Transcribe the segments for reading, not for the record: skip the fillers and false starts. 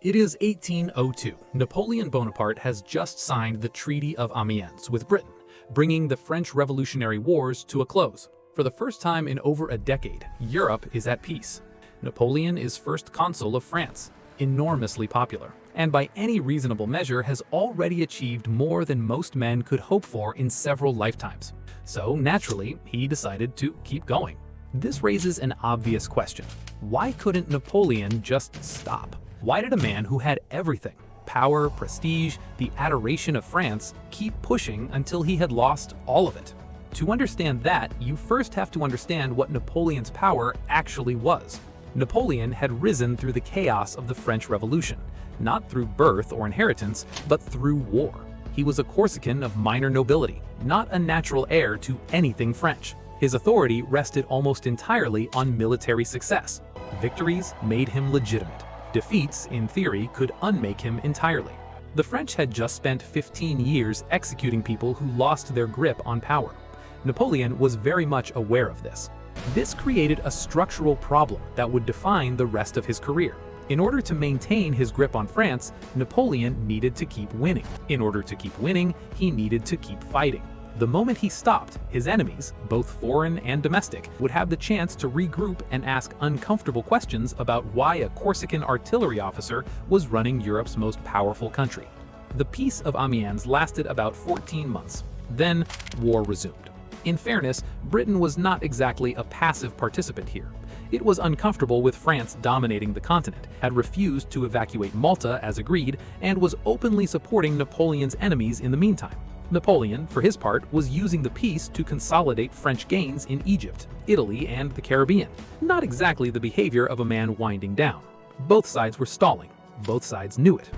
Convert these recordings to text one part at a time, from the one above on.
It is 1802. Napoleon Bonaparte has just signed the Treaty of Amiens with Britain, bringing the French Revolutionary Wars to a close. For the first time in over a decade, Europe is at peace. Napoleon is First Consul of France, enormously popular, and by any reasonable measure has already achieved more than most men could hope for in several lifetimes. So naturally, he decided to keep going. This raises an obvious question. Why couldn't Napoleon just stop? Why did a man who had everything, power, prestige, the adoration of France, keep pushing until he had lost all of it? To understand that, you first have to understand what Napoleon's power actually was. Napoleon had risen through the chaos of the French Revolution, not through birth or inheritance, but through war. He was a Corsican of minor nobility, not a natural heir to anything French. His authority rested almost entirely on military success. Victories made him legitimate. Defeats, in theory, could unmake him entirely. The French had just spent 15 years executing people who lost their grip on power. Napoleon was very much aware of this. This created a structural problem that would define the rest of his career. In order to maintain his grip on France, Napoleon needed to keep winning. In order to keep winning, he needed to keep fighting. The moment he stopped, his enemies, both foreign and domestic, would have the chance to regroup and ask uncomfortable questions about why a Corsican artillery officer was running Europe's most powerful country. The Peace of Amiens lasted about 14 months. Then, war resumed. In fairness, Britain was not exactly a passive participant here. It was uncomfortable with France dominating the continent, had refused to evacuate Malta as agreed, and was openly supporting Napoleon's enemies in the meantime. Napoleon, for his part, was using the peace to consolidate French gains in Egypt, Italy, and the Caribbean. Not exactly the behavior of a man winding down. Both sides were stalling. Both sides knew it.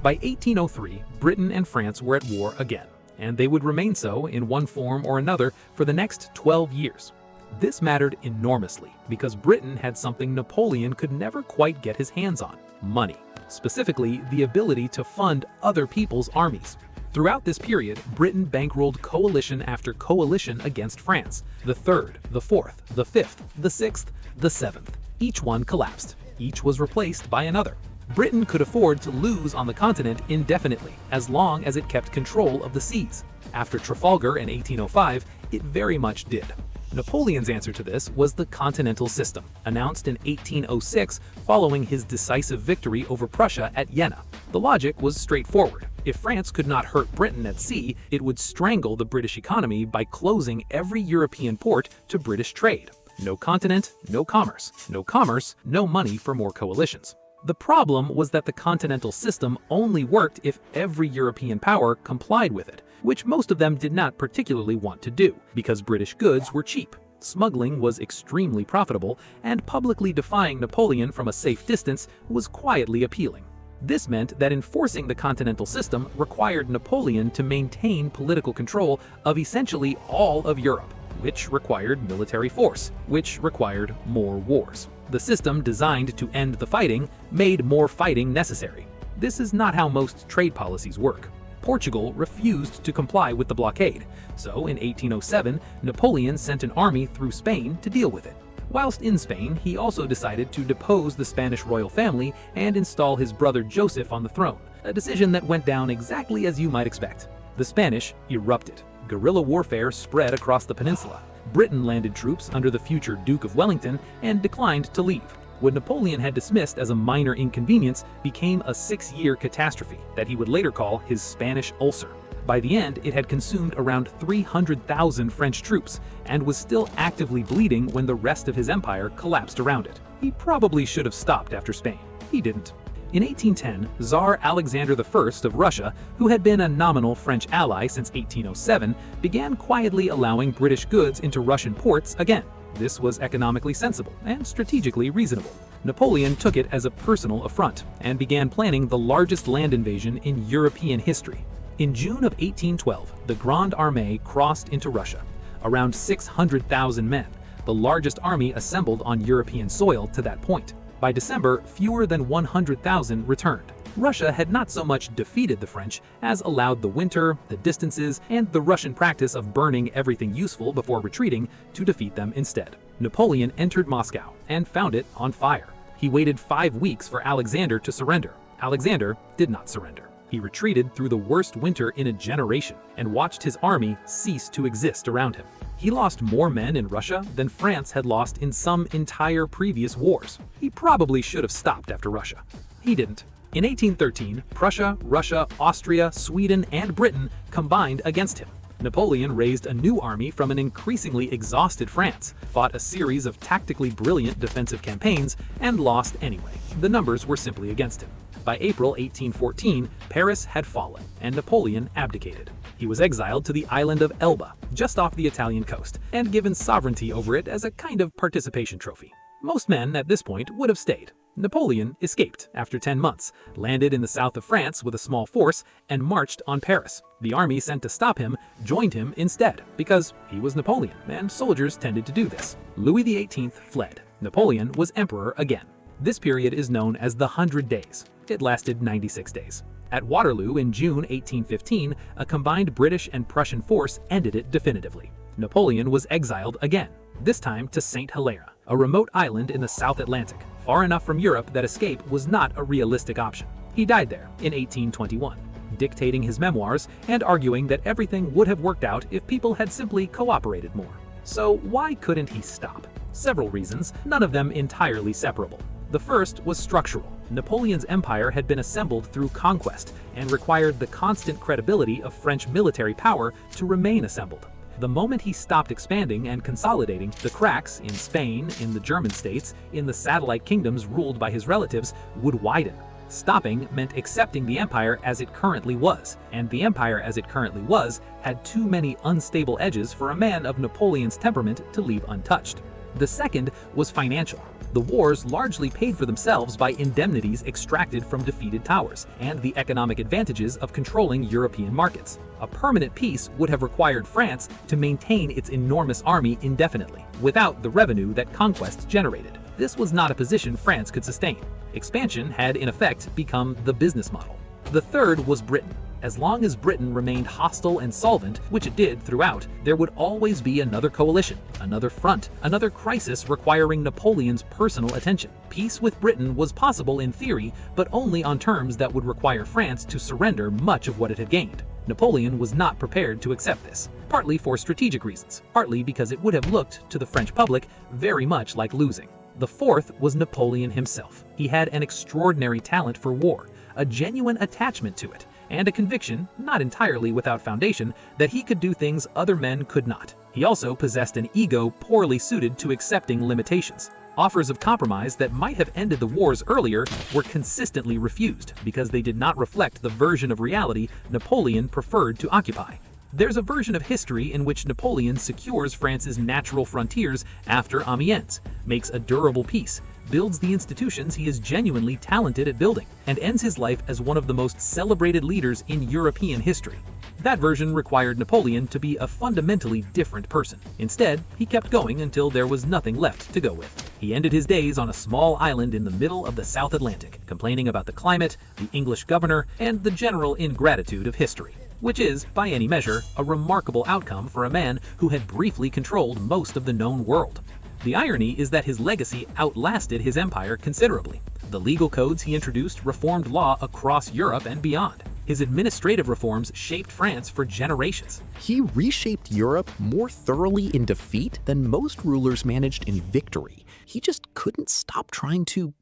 By 1803, Britain and France were at war again, and they would remain so in one form or another for the next 12 years. This mattered enormously because Britain had something Napoleon could never quite get his hands on: money. Specifically, the ability to fund other people's armies. Throughout this period, Britain bankrolled coalition after coalition against France. The Third, the Fourth, the Fifth, the Sixth, the Seventh. Each one collapsed. Each was replaced by another. Britain could afford to lose on the continent indefinitely, as long as it kept control of the seas. After Trafalgar in 1805, it very much did. Napoleon's answer to this was the Continental System, announced in 1806 following his decisive victory over Prussia at Jena. The logic was straightforward. If France could not hurt Britain at sea, it would strangle the British economy by closing every European port to British trade. No continent, no commerce. No commerce, no money for more coalitions. The problem was that the Continental System only worked if every European power complied with it, which most of them did not particularly want to do, because British goods were cheap. Smuggling was extremely profitable, and publicly defying Napoleon from a safe distance was quietly appealing. This meant that enforcing the Continental System required Napoleon to maintain political control of essentially all of Europe, which required military force, which required more wars. The system designed to end the fighting made more fighting necessary. This is not how most trade policies work. Portugal refused to comply with the blockade, so in 1807, Napoleon sent an army through Spain to deal with it. Whilst in Spain, he also decided to depose the Spanish royal family and install his brother Joseph on the throne, a decision that went down exactly as you might expect. The Spanish erupted. Guerrilla warfare spread across the peninsula. Britain landed troops under the future Duke of Wellington and declined to leave. What Napoleon had dismissed as a minor inconvenience became a 6-year catastrophe that he would later call his Spanish Ulcer. By the end, it had consumed around 300,000 French troops and was still actively bleeding when the rest of his empire collapsed around it. He probably should have stopped after Spain. He didn't. In 1810, Tsar Alexander I of Russia, who had been a nominal French ally since 1807, began quietly allowing British goods into Russian ports again. This was economically sensible and strategically reasonable. Napoleon took it as a personal affront and began planning the largest land invasion in European history. In June of 1812, the Grande Armée crossed into Russia, around 600,000 men, the largest army assembled on European soil to that point. By December, fewer than 100,000 returned. Russia had not so much defeated the French as allowed the winter, the distances, and the Russian practice of burning everything useful before retreating to defeat them instead. Napoleon entered Moscow and found it on fire. He waited 5 weeks for Alexander to surrender. Alexander did not surrender. He retreated through the worst winter in a generation and watched his army cease to exist around him. He lost more men in Russia than France had lost in some entire previous wars. He probably should have stopped after Russia. He didn't. In 1813, Prussia, Russia, Austria, Sweden, and Britain combined against him. Napoleon raised a new army from an increasingly exhausted France, fought a series of tactically brilliant defensive campaigns, and lost anyway. The numbers were simply against him. By April 1814, Paris had fallen, and Napoleon abdicated. He was exiled to the island of Elba, just off the Italian coast, and given sovereignty over it as a kind of participation trophy. Most men at this point would have stayed. Napoleon escaped after 10 months, landed in the south of France with a small force, and marched on Paris. The army sent to stop him joined him instead, because he was Napoleon, and soldiers tended to do this. Louis XVIII fled. Napoleon was emperor again. This period is known as the 100 Days. It lasted 96 days. At Waterloo in June 1815, a combined British and Prussian force ended it definitively. Napoleon was exiled again, this time to St. Helena, a remote island in the South Atlantic, far enough from Europe that escape was not a realistic option. He died there in 1821, dictating his memoirs and arguing that everything would have worked out if people had simply cooperated more. So why couldn't he stop? Several reasons, none of them entirely separable. The first was structural. Napoleon's empire had been assembled through conquest and required the constant credibility of French military power to remain assembled. The moment he stopped expanding and consolidating, the cracks in Spain, in the German states, in the satellite kingdoms ruled by his relatives would widen. Stopping meant accepting the empire as it currently was, and the empire as it currently was had too many unstable edges for a man of Napoleon's temperament to leave untouched. The second was financial. The wars largely paid for themselves by indemnities extracted from defeated powers, and the economic advantages of controlling European markets. A permanent peace would have required France to maintain its enormous army indefinitely, without the revenue that conquest generated. This was not a position France could sustain. Expansion had in effect become the business model. The third was Britain. As long as Britain remained hostile and solvent, which it did throughout, there would always be another coalition, another front, another crisis requiring Napoleon's personal attention. Peace with Britain was possible in theory, but only on terms that would require France to surrender much of what it had gained. Napoleon was not prepared to accept this, partly for strategic reasons, partly because it would have looked to the French public very much like losing. The fourth was Napoleon himself. He had an extraordinary talent for war, a genuine attachment to it, and a conviction, not entirely without foundation, that he could do things other men could not. He also possessed an ego poorly suited to accepting limitations. Offers of compromise that might have ended the wars earlier were consistently refused because they did not reflect the version of reality Napoleon preferred to occupy. There's a version of history in which Napoleon secures France's natural frontiers after Amiens, makes a durable peace, builds the institutions he is genuinely talented at building, and ends his life as one of the most celebrated leaders in European history. That version required Napoleon to be a fundamentally different person. Instead, he kept going until there was nothing left to go with. He ended his days on a small island in the middle of the South Atlantic, complaining about the climate, the English governor, and the general ingratitude of history. Which is, by any measure, a remarkable outcome for a man who had briefly controlled most of the known world. The irony is that his legacy outlasted his empire considerably. The legal codes he introduced reformed law across Europe and beyond. His administrative reforms shaped France for generations. He reshaped Europe more thoroughly in defeat than most rulers managed in victory. He just couldn't stop trying to